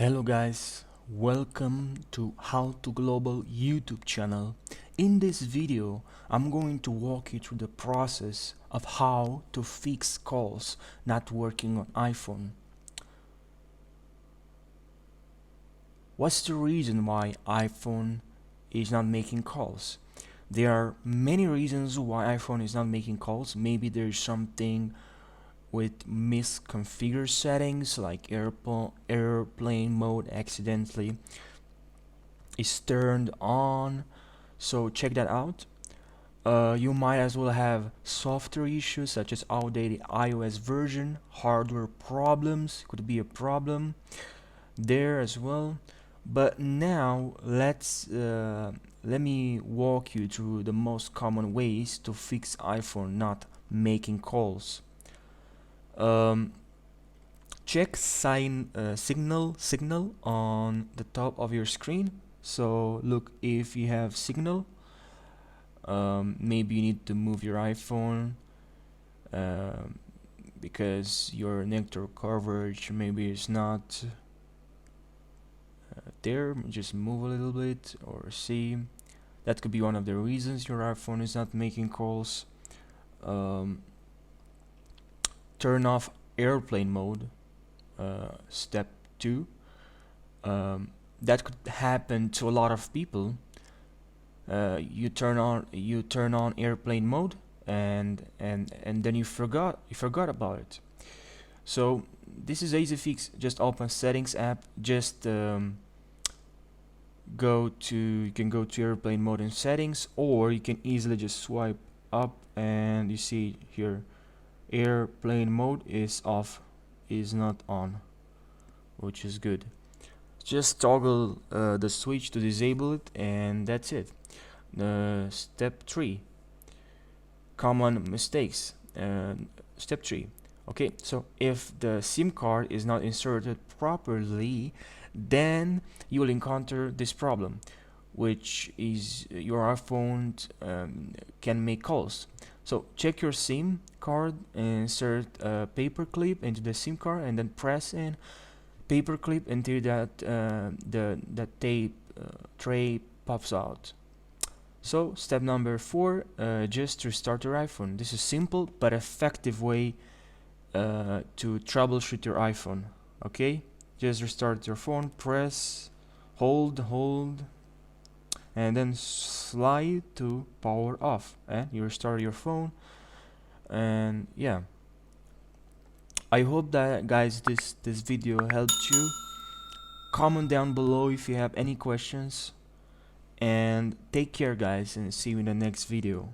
Hello guys, welcome to How to Global YouTube channel. In this video, I'm going to walk you through the process of how to fix calls not working on iPhone. What's the reason why iPhone is not making calls? There are many reasons why iPhone is not making calls. Maybe there's something with misconfigured settings like airplane mode accidentally is turned on, so check that out. You might as well have software issues such as outdated iOS version, hardware problems could be a problem there as well. But now let me walk you through the most common ways to fix iPhone not making calls. Check signal on the top of your screen. So look if you have signal. Maybe you need to move your iPhone because your network coverage maybe is not there. Just move a little bit or see. That could be one of the reasons your iPhone is not making calls. Turn off airplane mode. Step 2. That could happen to a lot of people. You turn on airplane mode and then you forgot about it. So this is easy fix. Just open settings app, just you can go to airplane mode in settings, or you can easily just swipe up and you see here airplane mode is off, is not on, which is good. Just toggle the switch to disable it, and that's it. Step 3, common mistakes. Step 3. Okay, so if the SIM card is not inserted properly, then you will encounter this problem, which is your iPhone can make calls. So check your SIM card and insert a paper clip into the SIM card, and then press in paper clip until that the tape tray pops out. So step number 4, just restart your iPhone. This is simple but effective way to troubleshoot your iPhone. Okay, just restart your phone, press hold, and then slide to power off, and you restart your phone. And yeah, I hope that guys this video helped you. Comment down below if you have any questions, and take care guys, and see you in the next video.